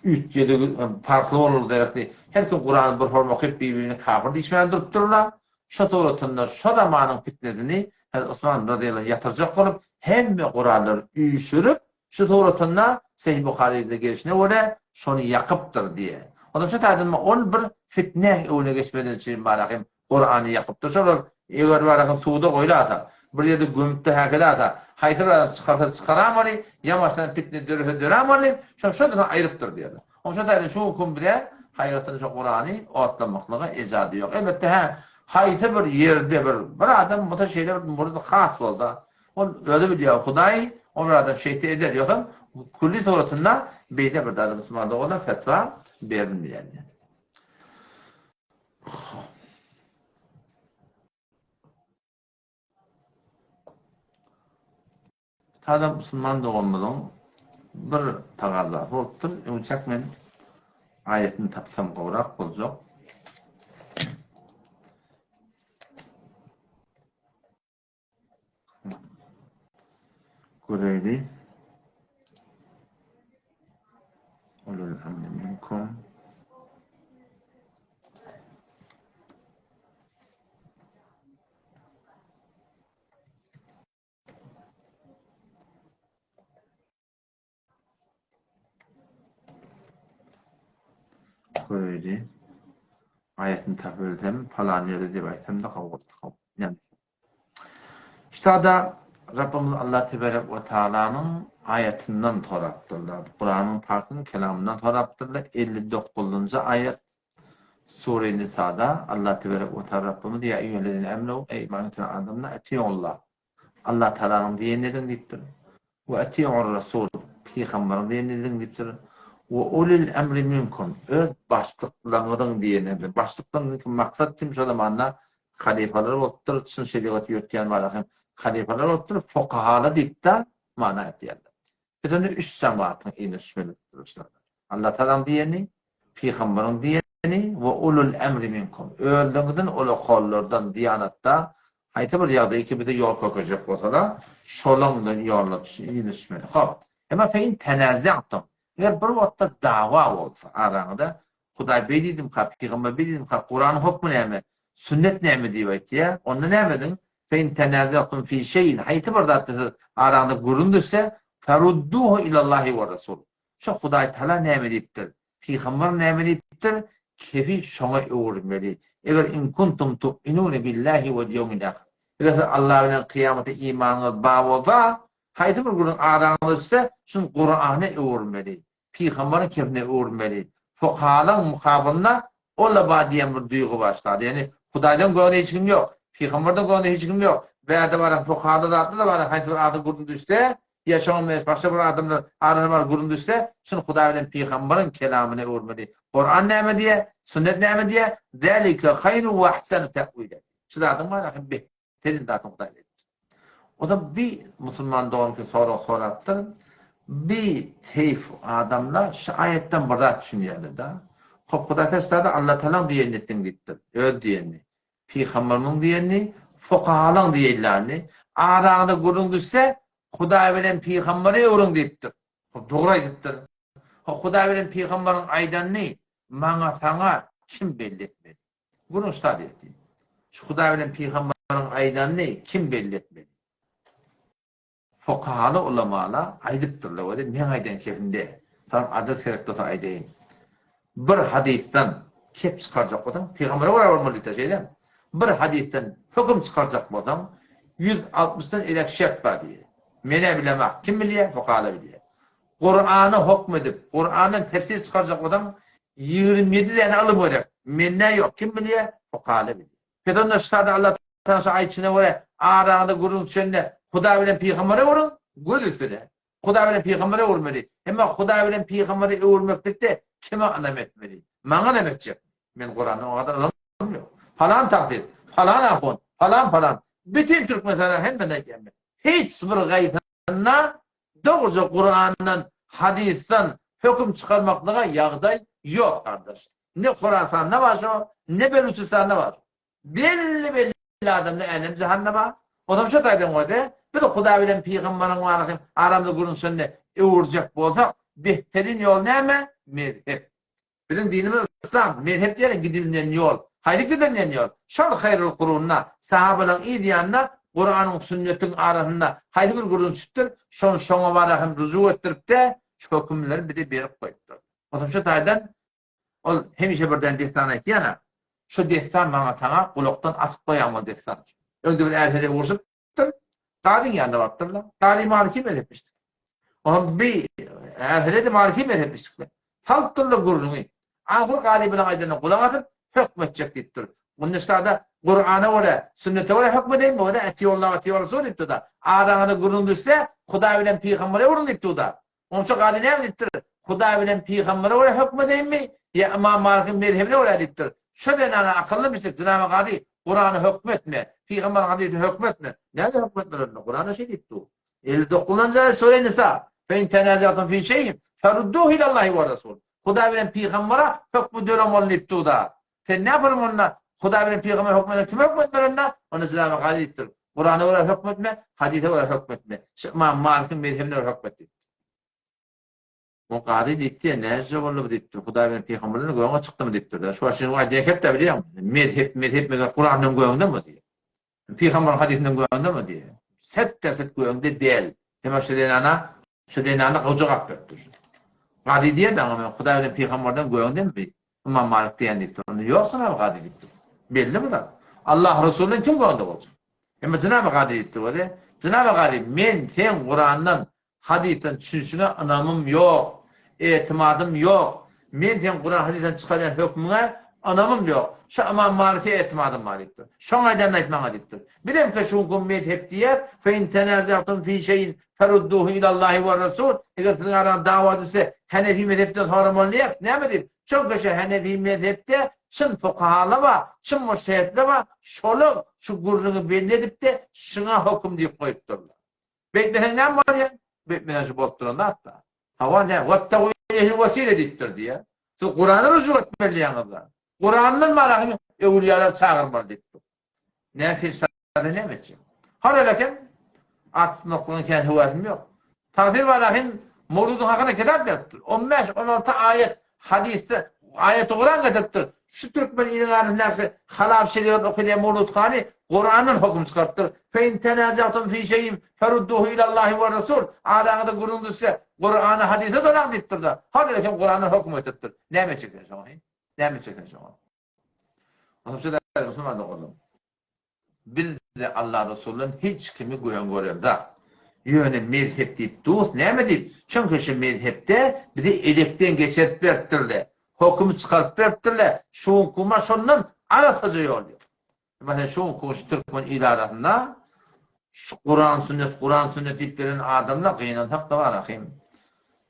3-7 farklı olur derekli her kim Kur'an'ı bir form okuyup birbirini kafir dişmen durup dururlar şu tuğrutunda şu zamanın fitnesini Osman radıyallahu anh yatıracak olup hem Kur'an'ları üyüşürüp şu tuğrutunda Sahih Buhari'de gelişine öyle şunu yakıptır diye. Ondan şu taydınma on bir fitne öne geçmeden için barakim Kur'an'ı yakıptır. Sonra eğer barakim suuda koyla ata. Bir yerde gömütte hakeda ata. Haytır adam çıkaramalı. Yamaçtan fitne döramalı. Şuradan ayrıptır diyorlar. Ondan şu taydın şu hukum bile hayatını şu Kur'an'ı otlamaklığa izadı yok. Elbette haytı bir yerde bir adam bu da şeyler burada khas oldu. On öyle biliyor Huday. O bir adam şeyti eder yok. Kulli tuğratında beyde bir adam Müslüman'da olan fetva verilmiyor. Adam Müslüman doğumluğun bir tagazası oluptur. Uçak men ayetini tapsam kavrak olacak. Göreyli ulul emri minkum göreyli ayetini tapsam falan yerde diye ayetsem de kavrak. Yani işte da Rabbimiz Allah Tebarek ve Teala'nın ayetinden toraptırlar. Kur'an'ın Pak'ın kelamından toraptırlar. 59. ayet Sure-i Nisa'da Allah Tebarek ve Teala Rabbimiz ya eyyühellezine emnu ey iman eden adamlar etiyorlar. Allah Teala'nın diyenlerin deyiptir. Ve etiyor Resul Peygamberin diyenlerin deyiptir. Ve ulil emri minkum öz başlıklarının diyenlerin. Başlıklarının maksat kim şu zamanla halifeler oluptur. Çın şeriatı yürütüyen var. Halifeler oluptur. Fukahalı deyip de mana ettiyerler. Bir tane üç cemaatın iyini düşmelidir. Allah Teala'nın diyeni, Peygamberin diyeni ve ulul emri minkum. Öldüğünden ulu kollardan diyanatta hayta bir yağda iki bir de yol kokacak olsa da şolandan yolla iyini düşmeli. Hop. Ama fein tenazi'tum. Eğer bir vakitte dava olsa aranızda Huday belirdim ka, Peygamber belirdim ka, Kur'an'ın hukmu neymi, sünnet neymi diye ya. Onda ne edin? Fein tenazi'tum fi şeyin. Hayta bir da aranızda gurundursa ferudduhu ilallahi ve Resul. Şu Huday Teala neymi deyiptir. Peygamber neymi deyiptir. Kefi şuna öğrenmeli. Eğer in kuntum tu'minune billahi ve yevmil ahir. Eğer Allah ile kıyamete imanınız bağlı olsa, haydi bir günün aranızda şun Kur'an'ı öğrenmeli. Peygamberin kefine öğrenmeli. fuqahalan mukabilına ola ba diyen bir duygu başladı. Yani Hudaydan göğüne hiç kim yok. Peygamberden göğüne hiç kim yok. Veya da var fuqahada da var. Hayt bir adı gurun düşse yaşamamış başka bir adamlar arını var gurun düşse şunu Huday bilen Peygamberin kelamını öğrenmeli. Kur'an näme diye, sünnet näme diye? Zalika hayru ve ahsanu ta'wil. Şu da adam var lakin bir telin datın Huday. O da bir Müslüman doğan ki soraktır. Bir teyf adamlar şu ayetten burada düşünüyorlar da. Huday taşlarda Allah Teala diyenettin diptir. Öyle diyeni. Peygamberinin diyeni, fuqahalan diyenlerini arağında gurun düşse Huday bilen Peygamberi öğren diptir. Doğru diptir. Huday bilen Peygamberin aydanını mana sana kim belli etmeli? Bunu ustad etti. Şu Huday bilen Peygamberin aydanını kim belli etmeli? Fuqahalı ulamalar aydıptırlar. O da men aydan kefinde. Sonra adı serekte aydayın. Bir hadisten kep çıkaracak adam, Peygamber'e varmalı şeyden. Bir hadisten hüküm çıkaracak adam 160'tan ilek şek var diye. Mene bilemek kim biliyor? Fuqahalı biliyor. Kur'an'ı hükmedip, Kur'an'ın tefsir çıkaracak adam 27 tane alım olacak. Menne yok. Kim biliyor? Fuqahalı biliyor. Pedonda ştada Allah Teala ayetine göre arağında gurun içinde Huday bilen Peygamber'e vurun, gözüsüne. Huday bilen Peygamber'e vurmalı. Ama Huday bilen Peygamber'e vurmakta kime anlam etmeli? Bana ne edecek? Ben Kur'an'ı o kadar anlamıyorum. Falan takdir, falan afon, falan. Bütün Türk mesela hem de gelme. Hiç bir gayetine doğruca Kur'an'dan, hadisten hüküm çıkarmaklığa yağday yok kardeş. Ne Kur'an ne var o, ne Beluçistan ne var. Belli adam ne elim cehenneme. O da şu taydan o da. Bir de Huday bilen Peygamber'in varlığı aramda gurun sönne uğuracak bolsa behterin yol neyme? Mezhep. Bizim dinimiz İslam. Mezhep diyelim gidilinen yol. Haydi gidilinen yol. Şol hayrul kurunna, sahabenin iyi diyanına, Kur'an'ın sünnetin arasında haydi bir gurun süttür. Şona varahım rücu ettirip de şu hükümleri bir de berip koyuptur. O da şu taydan ol hemişe birden dehtan etti yana. Şu dehtan bana sana kulaktan atıp koyamaz dehtan. Öldü bir erhele vursuptur. Kadın yanında vardır. Kadın maliki mezhepmiştir. Onun bir erhele de maliki mezhepmiştir. Salttırla gurrunu. Ahir galibine aydına kulak atıp hükmetecek deyiptir. Bunun işte da Kur'an'a göre, sünnete göre hükmedeyim. Bu da etiyollah deyiptir da. Ağrağına gurrun düşse Huday bilen Peygamber'e vurun deyiptir da. Onun için kadın ne deyiptir? Huday bilen Peygamber'e göre hükmedeyim mi? Ya İmam Malik'in mezhebine göre deyiptir. Şu denana akıllı bir şey. Cenab-ı Kadir Kur'an'ı hükmetme. Peygamber'in hadisini hükmetme. Nerede hükmetme? Kur'an'da şey deyiptir. 59. ayet Sure Nisa. Fe tenazatun fi şeyin ferudduhu ilallahi ve Resul. Huday bilen Peygamber'e hükmü dörem oluniptir da. Sen ne yapalım onunla? Huday bilen Peygamber hükmetme. Kim hükmetme onunla? Onu Cenab-ı Kadir deyiptir. Kur'an'a göre hükmetme, hadise göre hükmetme. İmam Malik'in mezhebine göre hükmetme. O Kadir deyipti ya, ne cevabı deyiptir. Huday bilen Peygamber'in göğüne çıktı mı deyiptir. Şu aşırı var dekep de biliyor musun? Mezhep Kur'an'ın göğünde mi diye. Peygamber'in hadisinin göğünde mi diye. Set göğünde değil. Hemen şu denana kavcak yapıyor. Kadir diye de ama Huday bilen Peygamber'den göğünde mi? İmam Malik diyen deyiptir. Yoksa ne Kadir deyiptir. Belli mi da? Allah Resulü'nün kim göğünde olacak? Ama Cenab-ı Kadir deyiptir o da. Cenab-ı Kadir men sen Kur'an'dan hadisten düşünüşüne anamım yok. İtimadım yok. Men sen Kur'an hadisten çıkaran hükmüne anamım yok. Şu İmam Malik'e itimadım var deyiptir. Şoň aýdanyň aýtmaňa deyiptir. Bilemki şu mezhep diýer, fe in tenaza'tum fi şeyin ferudduhu ilallahi we Resul. Eger sizler dawa etse Hanefi mezhepde haram bolýar, näme diýip? Çünki şu Hanefi mezhepde şun fuqahalar var, şun müştehitler var. Şolu şu gurruny belli edip de şuna hüküm diýip goýupdurlar. Bekmesen näme bolýar? Bekmesen şu bolup hatta. Hawa ne? Wattaqu ehli wasile diýipdir diýer. Siz Kur'an'ı rücu etmeliýäňizler. Kur'an'ın malahını evliyalar çağırmalı deyipdir. Nefislerine ne edecek? Haralaken atmaklığın kendi hüvazım yok. Takdir valakin mevludun hakkında kitap yaptır. 15-16 ayet hadiste ayet-i Kur'an getiriptir. Şu Türkmen ilin ariflerse halab şeriat okuyan mevlud khani Kur'an'ın hüküm çıkarttır. Fe in tenaza'tum fi şeyin ferudduhu ilallahi ve Resul. Arağında gurun düşse Kur'an'ı hadise dolan deyiptir da. Haralaken Kur'an'ın hüküm etiptir. Ne edecekler şu an? Ne edecekler şu an? Onun için de Müslüman da oğlum. Biz de Allah Resulü'nün hiç kimi güven görüyor da. Yöne mezhep deyip, dost ne mi deyip? Çünkü şu mezhepte bizi elekten geçirip verttirdi. hüküm çıkarıp beripdirler. Şu hukuma şondan arasaca oluyor. Mesela şu hukumu Türkmen idaratında şu Kur'an sünnet deyip veren adamla kıyınan haqda var akıyım.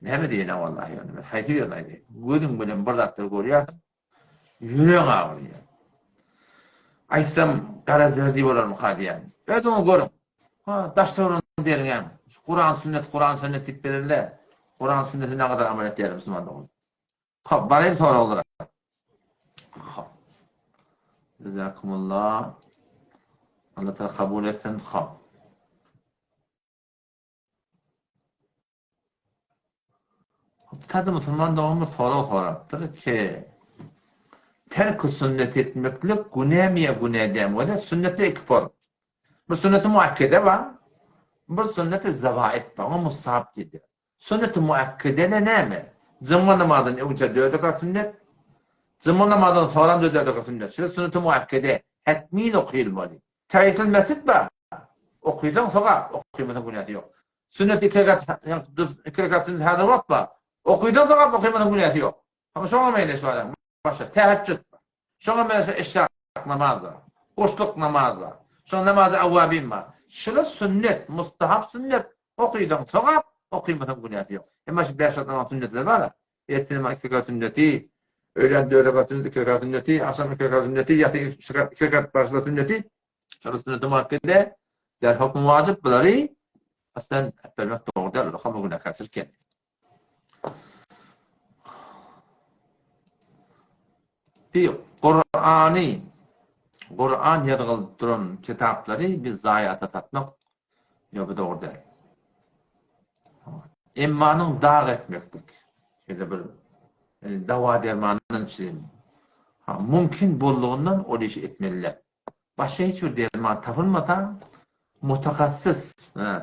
Ne mi diyene vallahi yani. Haydi yönaydı. Gözüm bilen bardaktır görüyorsun. Yüreğin ağrıyor. Aytsam kara zerzi bolar mı hadi yani. Evet onu görün. Ha, daştırın derin yani. Kur'an sünnet deyip verirler. Kur'an sünneti ne kadar amel ettiler Müslüman doğru. Hop, barayım sonra olarak. Hop. Cezakumullah. Allah Teala kabul etsin. Hop. Tadı Müslüman doğumu sorattır ki terk-ü sünnet etmeklik günemiye günedem ve de sünnete ekber. Bir sünnet-i muakkede var. Bir sünnet-i zavait var. O musahab dedi. Sünnet-i muakkede ne mi? Zımma namazın önce 4 rekat sünnet. Zımma namazın sonra 4 rekat sünnet. Şu sünnet-i muakkede hetmin okuyulmalı. Tahiyyatül mescid var. Okuyacağım sonra okuymadan günahı yok. Sünnet 2 rekat sünnet hazır vakit var. Okuydan sonra okuymadan günahı yok. Ama şuna meyle söyleyeyim. Başka teheccüd var. Şuna meyle eşya namaz var. Kuşluk namaz var. Şuna namazı avvabin var. Şuna sünnet, mustahap sünnet okuydan sonra okuymadan günahı yok. Ama şu 5 namaz sünnetler var ya. Yetinme 2 rekat sünneti, öğlen 4 rekat sünneti, 2 rekat sünneti, akşam 2 rekat sünneti, yatı 2 rekat başında sünneti. Şuna sünnet-i muakkede der hükmü vacip bunları aslında hep vermek doğru değil. Ama günah karşılıkken. Bir Kur'an yargıldıran kitapları bir zayiata tatmak yok doğru değil. İmmanın dağ etmektik. Şöyle bir dava dermanının için. Mümkün bolluğundan o işi etmeliler. Başka hiçbir derman tapılmasa mutakassıs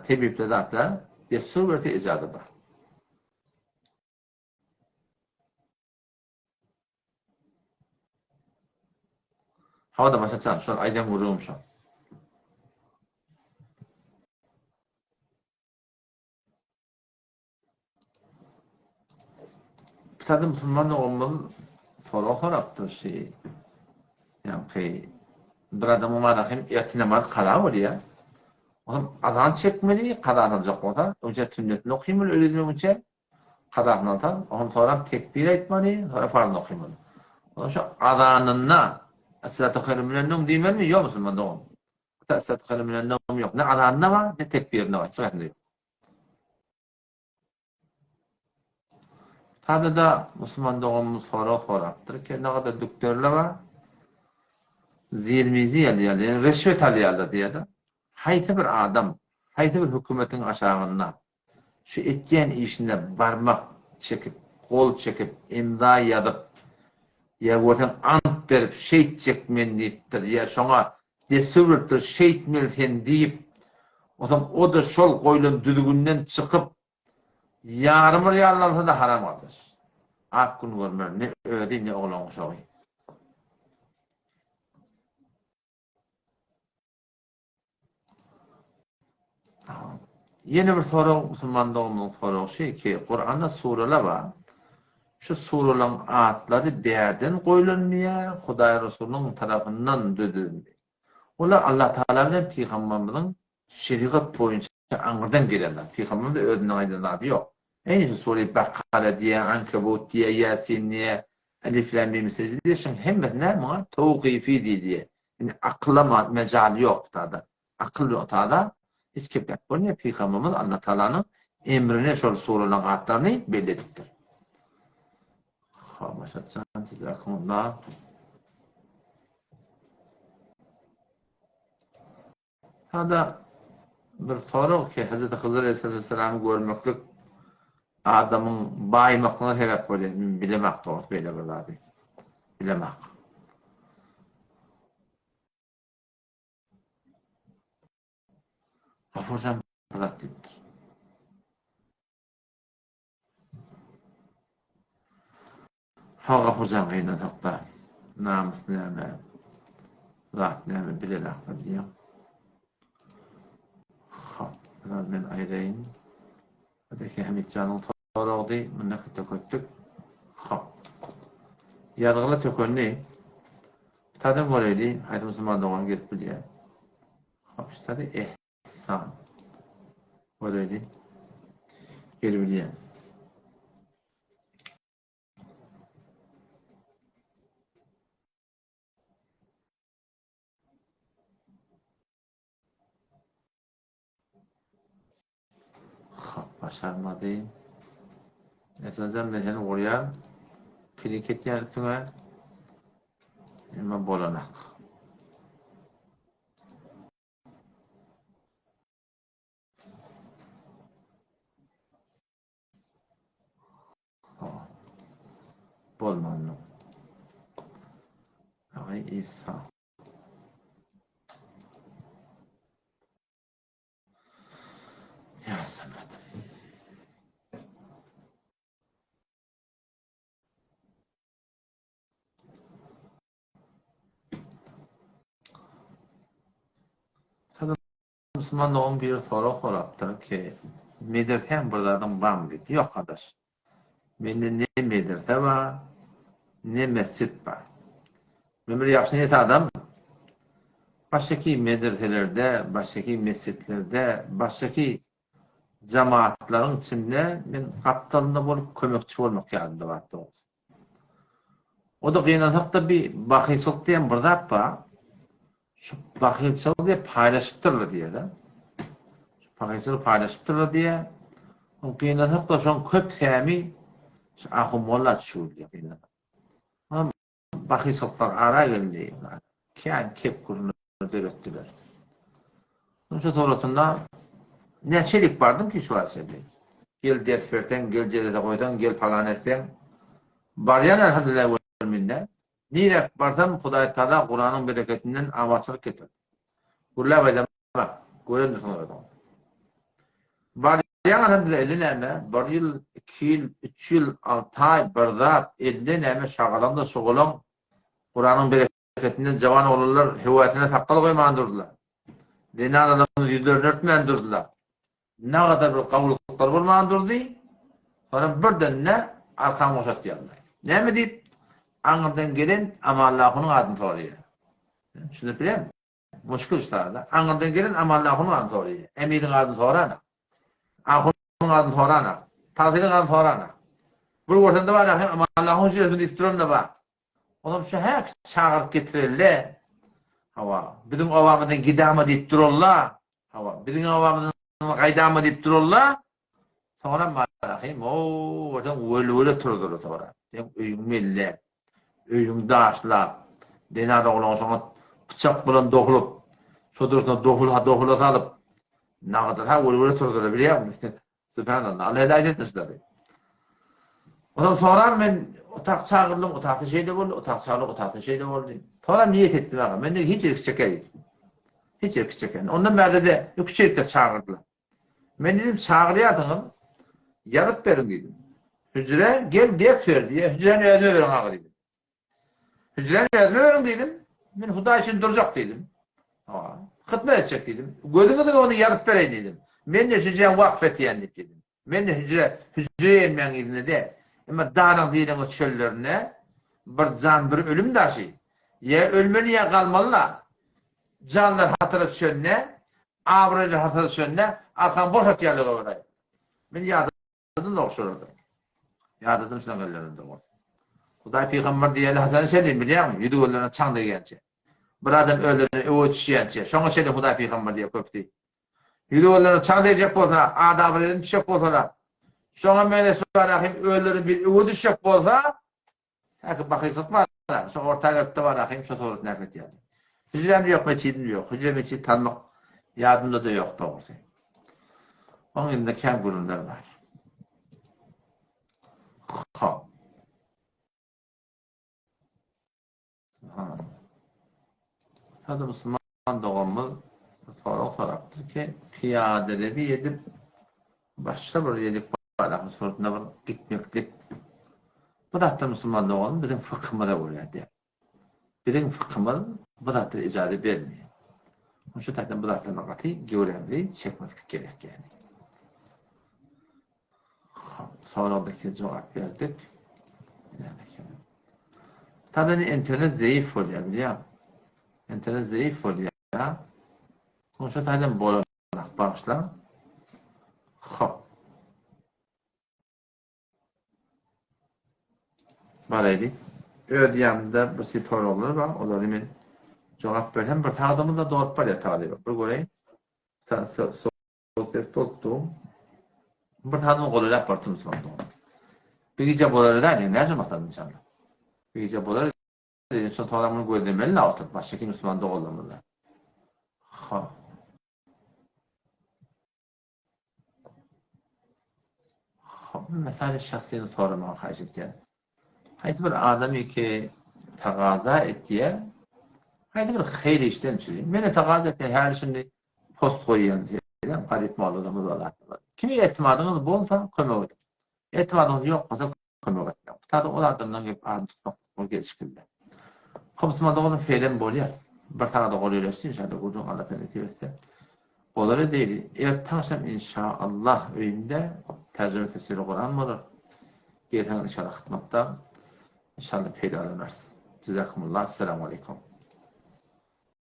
tebipte zaten destur verti icadı var. Havada başlatsan, şu an aydan vururum şu an. Bir tane Müslüman olmalı soraktır şey. Yani bir adamı var hem etinamaz kala var ya. Oğlum azan çekmeli, kadan alacak o da. Önce sünnetini okuymalı, öyle önce kadan alacak. Ondan sonra tekbir etmeli, sonra farzını okuymalı. Oğlum şu azanına es-salatu hayrun minennevm diyemez mi? Yok Müslüman doğum. Es-salatu hayrun minennevm yok. Ne azanına var, ne tekbirine var. Sıkıntı yok. Tabi da Müslüman doğumumuz soraktır ki ne kadar doktorlar var. Zilmizi alıyorlar, reşvet alıyorlar diye de. Hayta bir adam, hayta bir hükümetin aşağısında şu etken işinde parmak çekip, kol çekip, imza yazıp, ya ortadan ant verip, şehit çekmen deyiptir, ya şuna desüvürtür, şehit melsen deyip, o da şol koyulun düdüğünden çıkıp, yarımır yarlarsa da haram alır. Ak gün görmer, ne öde ne oğlan uşağı. Yeni bir soru Müslüman doğumunun soru şey ki Kur'an'da sureler var. Şu surelerin ayetleri bir yerden koyulmuyor, Hudaý Resulü'nün tarafından düdülmüyor. Olar Allah Teala bilen Peygamberimizin şeriat boyunca aňyrdan gelenler. Peygamberimiz de özünden aýdylary ýok. Eýni Sure Bakara diýe, Ankabut diýe, Yasin diýe, Elif Lam Mim secde şeň hemme näme tawqifi diýe. Yani akla mecali yok tada. Akıl yok tada. Hiç kimse bolmaýar. Peygamberimiz Allah Teala'nın emrine şol surelerin ayetlerini belledikdir. Başlatsan cezakumullah. Hada bir soru ki Hazreti Hızır Aleyhisselam'ı görmeklik adamın baymakına sebep böyle bilemek doğrusu böyle bir zadi. Bilemek. Hafızam pratiktir. Hafızam gıyla hatta namus nâme zat nâme bilemek tabiyyem. Biraz ben ayrayın. Öteki Hamid Can'ın soruğu değil. Bunu kötü. Ýadgyla tökönni. Tadan göreli, haýdy musulman dogan gelip bilýär. Hop, istadi ihsan. Göreli. Gelip bilýär. Hop, başarmady. Esasen men seni gorýar. Klik etýän üstüňe. Emma bolanak. Bolmanyň. Ay İsa. Yazamadım. Tabii Müslüman bir soru ki medirten buralardan bam dedi. Yok kardeş. Mende ne medirte var, ne mescit var. Ben bir yaxşı adam baştaki medirtelerde, baştaki mescitlerde, baştaki cemaatların içinde ben kaptalında bolup kömekçi olmak yadında var. O da kıynasak bir bakıyçılık diyen burada var. Şu bakıyçılık diye paylaşıp durdu diye de. Bakıyçılık paylaşıp durdu diye. O kıynasak da şu an köp semi ahumollah çuğul kıynasak. Ama bakıyçılıklar ara geldi. Kiyan kep kurunu döröttüler. Şu torotunda neçelik vardım ki şu asabı. Gel ders versen, gel cerede koydan, gel falan etsen. Baryan elhamdülillah ve minnet. Direkt barsam Hudaý Taala Kur'anyň bereketinden awatçylyk getir. Gurla bayda bak, gören dursun adam. Baryan elhamdülillah 50 näme, 1 ýyl, 2 ýyl, 3 ýyl, 6 ay, birdap 50 näme şagalan şogulan Kur'anyň bereketinden jawan olanlar hewatyna taqqal goýman durdular. Dinan adamyň ýüzlerini örtmän durdular. Ne kadar bir kavuluklar bolman durdy. Sonra birden ne arkan boşat geldi. Näme diýip aňyrdan gelen amallahynyň adyny soraýar. Şunu bilen, muşkul işlerde. Aňyrdan gelen amallahynyň adyny soraýar. Emiriň adyny sorana. Ahynyň adyny sorana. Tazyryň adyny sorana. Bir ortanda bar amallahyň sözüni diýip duranda bar. Olam şu häk çağırıp getirirler. Hawa, bizim awamydan gidama diýip dururlar. Hawa, bizim awamydan gaýdama diýip dururlar. Sonra marahim, oradan öyle turdular sonra. Öýüň melle, öýüň daşlap, denar oglan soňa bıçak bilen dokulyp, şodursuna dokula salyp, nagdyr ha öyle turdular bilýärmi? Subhanallah, Allah hidaýet etsin. Ondan sonra men otak çağırdım, otakta şeyde boldu, otak çağırdım, otakta şeyde boldu. Sonra niyet etdim aga, men de hiç erkek çekedim. Hiç erkek çekedim. Ondan berde de üç erkek çağırdılar. Men dedim çağırýardyňyz, yazıp berin dedim. Hücre gel ders ver diye, hücreni özüme verin aga dedim. Hücreni özüme verin dedim. Men Hudaý için durjak dedim. Hıtmet edecek dedim. Gözüňi de onu yazıp bereyin dedim. Men de hücreni vakf etýän dedim. Men de hücre elmeň izine de. Ama dağınık diýen o çöllerine bir can bir ölüm daşy. Ya ölmeli ya kalmalılar. Canlar hatıra düşenne, abraylar hatıra düşenne, arkan boş atýarlygy bolay. Men ýadydım da okşurdy. Ýadydım şuna gellerinde var. Hudaý peýgamber diýeli Hasan şeýle bilýärmi? Ýüdügöllerine çaň deýänçe. Bir adam öldürüne öwü düşýänçe. Şoňa şeýle Hudaý peýgamber diýip köpdi. Ýüdügöllerine çaň diýjek bolsa, adabryny düşek bolsa, şoňa mene sorahym öldürüp bir öwü düşek bolsa, häkim bakýsyk bar. Şo ortalıkda var ahim şo sorup näket ýaly. Hücrem yok, meçidim yok. Hücre meçid tanmak yadımda da yok doğrusu. Onun yerinde kem gururlar var. Ha. Tadı Müslüman doğumuz soraktır ki piyadelevi edip başka bir yedik var. Sorduğunda var gitmeklik. Bu da Müslüman doğumuz bizim fıkhımıza oluyor. Bizim fıkhımız bu da icade vermiyor. Şu takım bu da nakati görevli çekmek gerek yani. Sonradaki cevap verdik. Tadan internet zayıf oluyor biliyor musun? İnternet zayıf oluyor. Sonuçta tadan bolarak bağışla. Hop. Baraylı. Ödeyemde bir şey sorular var. Onları men cevap verdim. Bir tağdamı da doğru var ya talibi. Bir göreyim. Sohbet tuttum. Bir tağdamı koluyla yapardım sonra. Bir gece boları da ne yazım atandı canım. Bir gece boları da son tağdamını koydurmalı la oturup başka kim Müslüman da olamalı. Ha. Ha. Mesela şahsiyeti sormaya hacet. Haydi bir adamı ki taqaza etdiye haydi bir xeyir işten çürüyüm. Mene taqaza etdiye her şimdi post koyuyan diyelim. Garip mal adamı var. Kimi etimadınız bolsa kömek edin. Etimadınız yok olsa kömek edin. Tadı o adamdan hep adım tutmak o geçikildi. Komsuma da onun feylen bolyer. Bir taqada qoyuyorsun inşallah ucun Allah tanıtıyorsa. Onları değil. Ertaşam inşallah öyünde tercüme tefsiri Kur'an olur. Yeten inşallah hıtmakta. İnşallah peyda alınırsın. Cezakumullah. Selamun Aleyküm.